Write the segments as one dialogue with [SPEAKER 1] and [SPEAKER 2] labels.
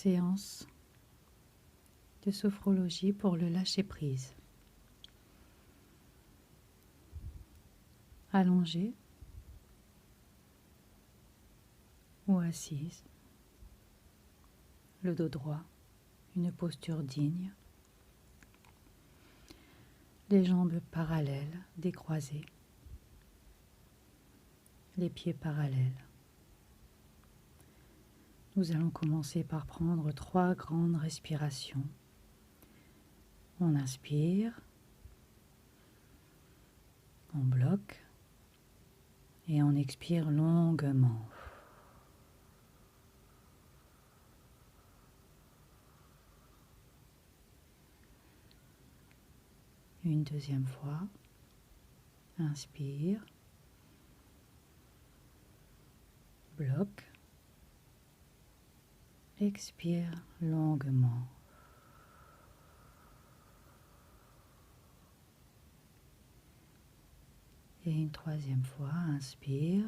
[SPEAKER 1] séance de sophrologie pour le lâcher-prise. Allongée ou assise, le dos droit, une posture digne, les jambes parallèles, décroisées, les pieds parallèles. Nous allons commencer par prendre 3 grandes respirations. On inspire, on bloque et on expire longuement. Une deuxième fois, inspire, bloque, expire longuement. Et une troisième fois, inspire,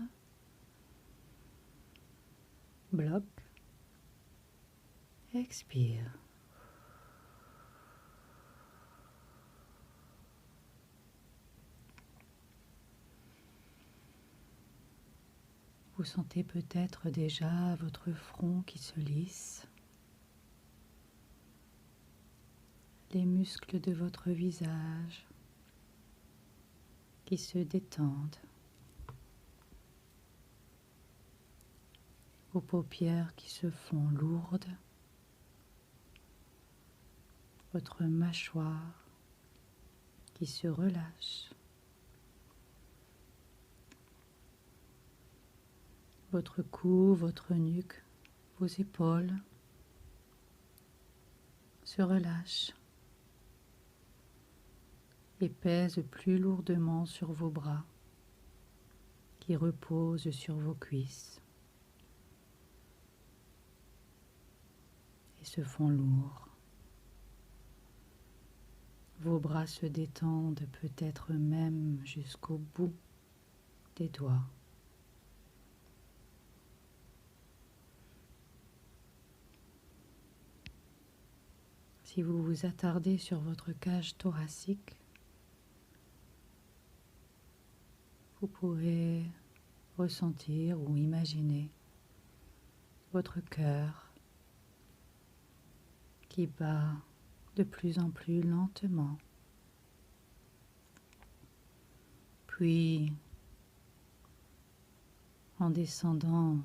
[SPEAKER 1] bloque, expire. Vous sentez peut-être déjà votre front qui se lisse, les muscles de votre visage qui se détendent, vos paupières qui se font lourdes, votre mâchoire qui se relâche, votre cou, votre nuque, vos épaules se relâchent et pèsent plus lourdement sur vos bras qui reposent sur vos cuisses et se font lourds. Vos bras se détendent peut-être même jusqu'au bout des doigts. Si vous vous attardez sur votre cage thoracique, vous pourrez ressentir ou imaginer votre cœur qui bat de plus en plus lentement, puis en descendant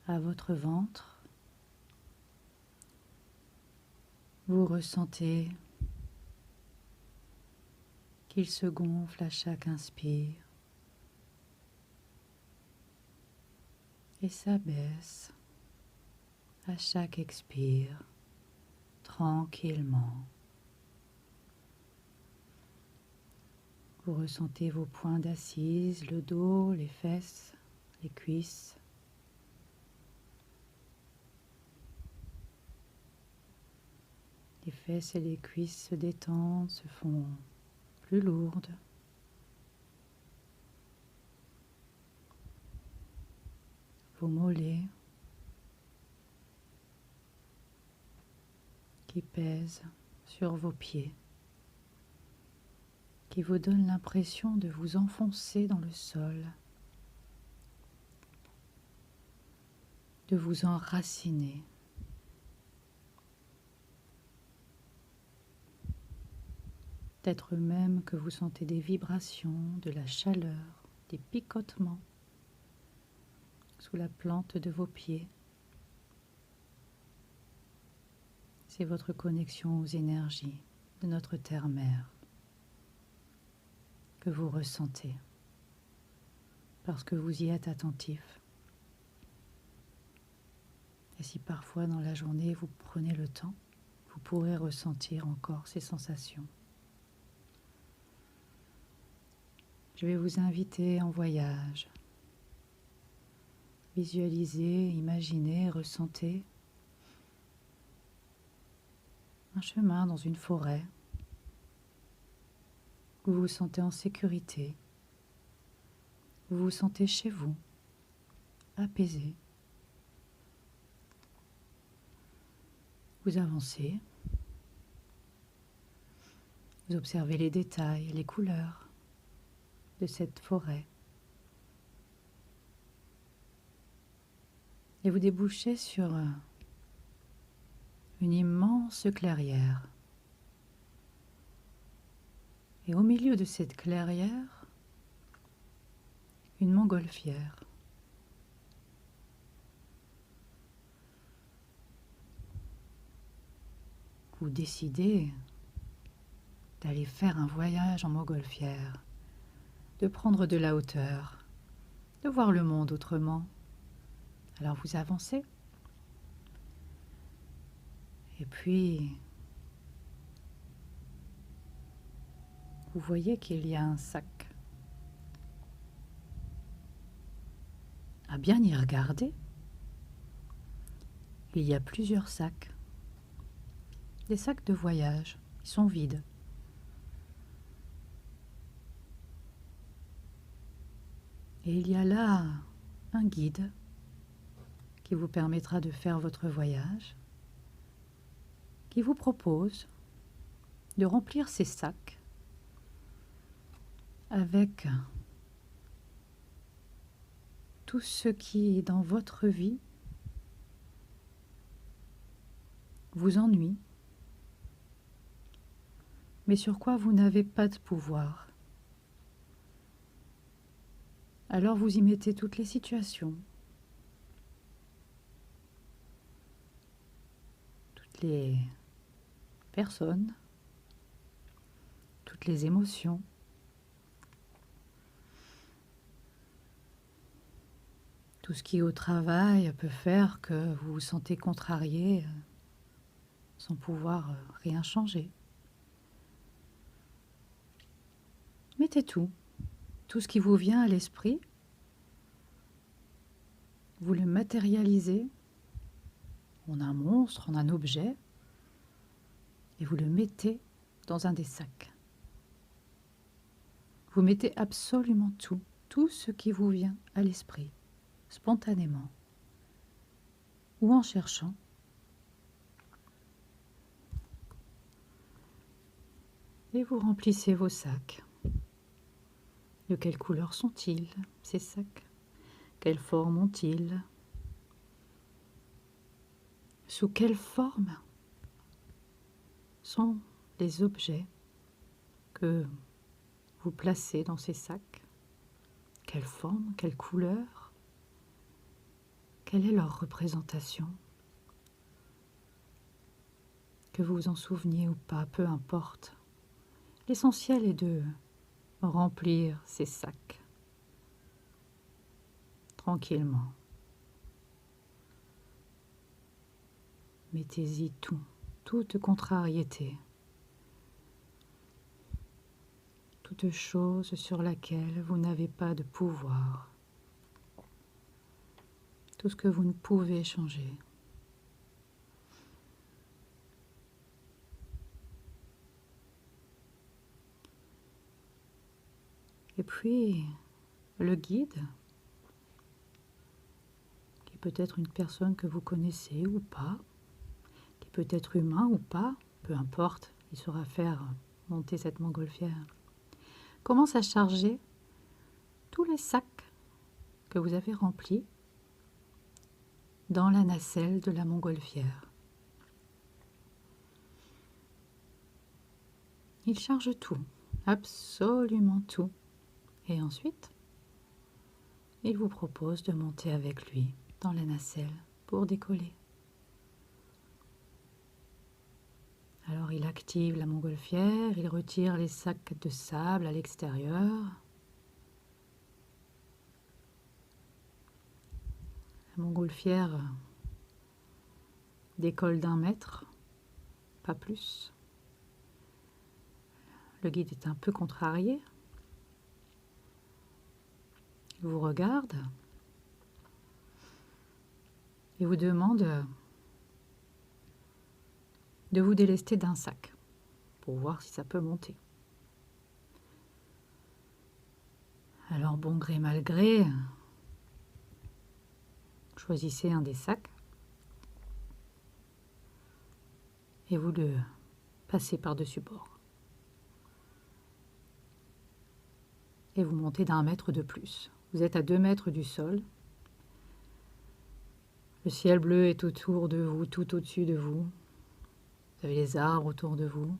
[SPEAKER 1] à votre ventre, vous ressentez qu'il se gonfle à chaque inspire et s'abaisse à chaque expire, tranquillement. Vous ressentez vos points d'assise, le dos, les fesses, les cuisses. Les fesses et les cuisses se détendent, se font plus lourdes. Vos mollets qui pèsent sur vos pieds, qui vous donnent l'impression de vous enfoncer dans le sol, de vous enraciner. Peut-être même que vous sentez des vibrations, de la chaleur, des picotements sous la plante de vos pieds. C'est votre connexion aux énergies de notre terre-mère que vous ressentez parce que vous y êtes attentif. Et si parfois dans la journée vous prenez le temps, vous pourrez ressentir encore ces sensations. Je vais vous inviter en voyage. Visualisez, imaginez, ressentez un chemin dans une forêt où vous vous sentez en sécurité, vous vous sentez chez vous, apaisé, vous avancez. Vous observez les détails, les couleurs de cette forêt. Et vous débouchez sur une immense clairière. Et au milieu de cette clairière, une montgolfière. Vous décidez d'aller faire un voyage en montgolfière, de prendre de la hauteur, de voir le monde autrement. Alors vous avancez. Et puis, vous voyez qu'il y a un sac. À bien y regarder, il y a plusieurs sacs. Des sacs de voyage, ils sont vides. Et il y a là un guide qui vous permettra de faire votre voyage, qui vous propose de remplir ces sacs avec tout ce qui, dans votre vie, vous ennuie, mais sur quoi vous n'avez pas de pouvoir. Alors vous y mettez toutes les situations, toutes les personnes, toutes les émotions, tout ce qui au travail peut faire que vous vous sentez contrarié sans pouvoir rien changer. Mettez tout ce qui vous vient à l'esprit, vous le matérialisez en un monstre, en un objet, et vous le mettez dans un des sacs. Vous mettez absolument tout ce qui vous vient à l'esprit, spontanément, ou en cherchant. Et vous remplissez vos sacs. De quelle couleur sont-ils, ces sacs? Quelle forme ont-ils? Sous quelle forme sont les objets que vous placez dans ces sacs? Quelle forme, quelle couleur? Quelle est leur représentation? Que vous vous en souveniez ou pas, peu importe. L'essentiel est de remplir ces sacs tranquillement. Mettez-y toute contrariété, toute chose sur laquelle vous n'avez pas de pouvoir, tout ce que vous ne pouvez changer. Et puis, le guide, qui peut être une personne que vous connaissez ou pas, qui peut être humain ou pas, peu importe, il saura faire monter cette montgolfière, commence à charger tous les sacs que vous avez remplis dans la nacelle de la montgolfière. Il charge tout, absolument tout. Et ensuite, il vous propose de monter avec lui dans la nacelle pour décoller. Alors il active la montgolfière, il retire les sacs de sable à l'extérieur. La montgolfière décolle d'1 mètre, pas plus. Le guide est un peu contrarié. Il vous regarde et vous demande de vous délester d'un sac pour voir si ça peut monter. Alors bon gré mal gré, choisissez un des sacs. et vous le passez par-dessus bord. Et vous montez d'1 mètre de plus. Vous êtes à 2 mètres du sol. Le ciel bleu est autour de vous, tout au-dessus de vous. Vous avez les arbres autour de vous.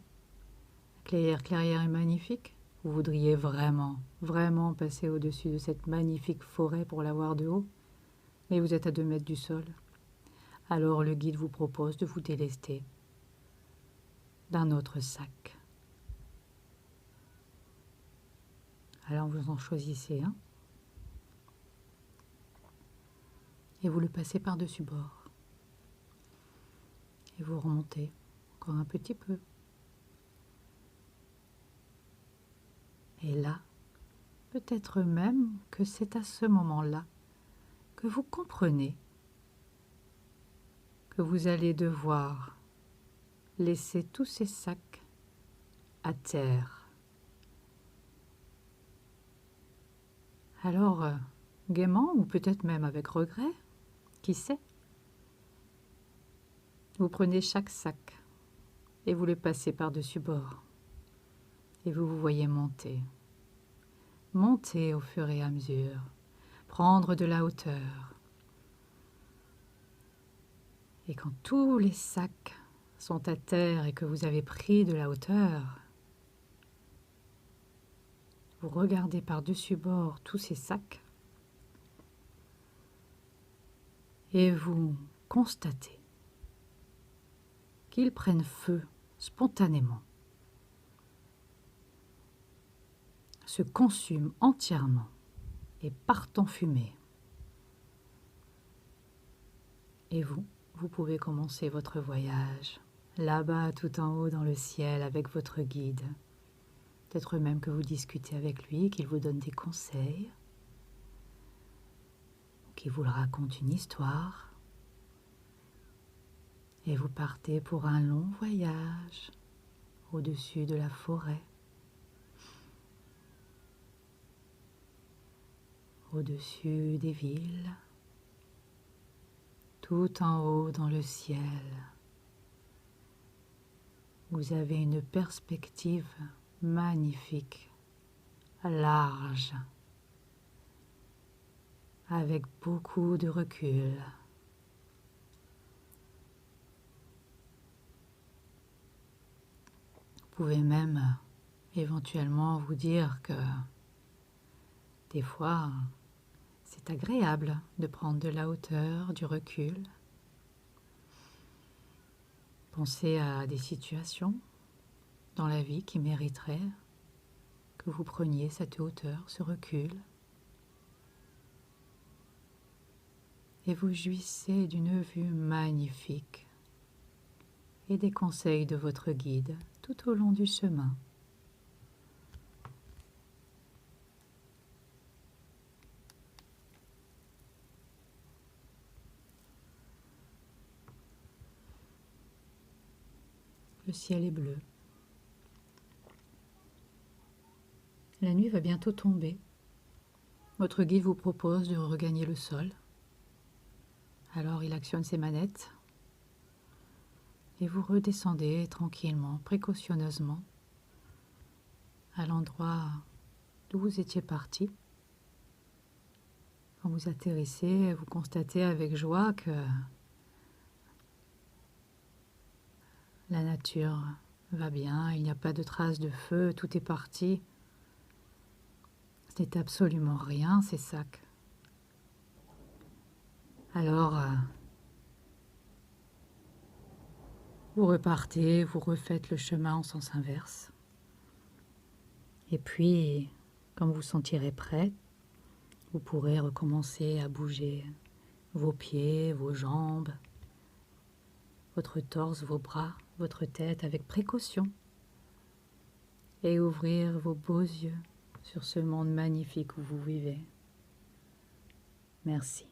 [SPEAKER 1] La clairière est magnifique. Vous voudriez vraiment, vraiment passer au-dessus de cette magnifique forêt pour la voir de haut. Mais vous êtes à 2 mètres du sol. Alors le guide vous propose de vous délester d'un autre sac. Alors vous en choisissez un. Et vous le passez par-dessus bord. Et vous remontez encore un petit peu. Et là, peut-être même que c'est à ce moment-là que vous comprenez que vous allez devoir laisser tous ces sacs à terre. Alors, gaiement ou peut-être même avec regret, qui sait, vous prenez chaque sac et vous le passez par-dessus bord. Et vous vous voyez monter. Monter au fur et à mesure. Prendre de la hauteur. Et quand tous les sacs sont à terre et que vous avez pris de la hauteur, vous regardez par-dessus bord tous ces sacs et vous constatez qu'ils prennent feu spontanément, se consument entièrement et partent en fumée. Et vous pouvez commencer votre voyage là-bas tout en haut dans le ciel avec votre guide. Peut-être même que vous discutez avec lui, qu'il vous donne des conseils, qu'il vous raconte une histoire. Et vous partez pour un long voyage au-dessus de la forêt, au-dessus des villes, tout en haut dans le ciel. Vous avez une perspective magnifique, large, avec beaucoup de recul. Vous pouvez même éventuellement vous dire que des fois, c'est agréable de prendre de la hauteur, du recul. Pensez à des situations dans la vie qui mériteraient que vous preniez cette hauteur, ce recul. Et vous jouissez d'une vue magnifique et des conseils de votre guide tout au long du chemin. Le ciel est bleu. La nuit va bientôt tomber. Votre guide vous propose de regagner le sol. Alors il actionne ses manettes et vous redescendez tranquillement, précautionneusement, à l'endroit d'où vous étiez parti. Quand vous atterrissez, vous constatez avec joie que la nature va bien, il n'y a pas de traces de feu, tout est parti. Ce n'est absolument rien, ces sacs. Alors, vous repartez, vous refaites le chemin en sens inverse. Et puis, quand vous vous sentirez prêt, vous pourrez recommencer à bouger vos pieds, vos jambes, votre torse, vos bras, votre tête avec précaution et ouvrir vos beaux yeux sur ce monde magnifique où vous vivez. Merci.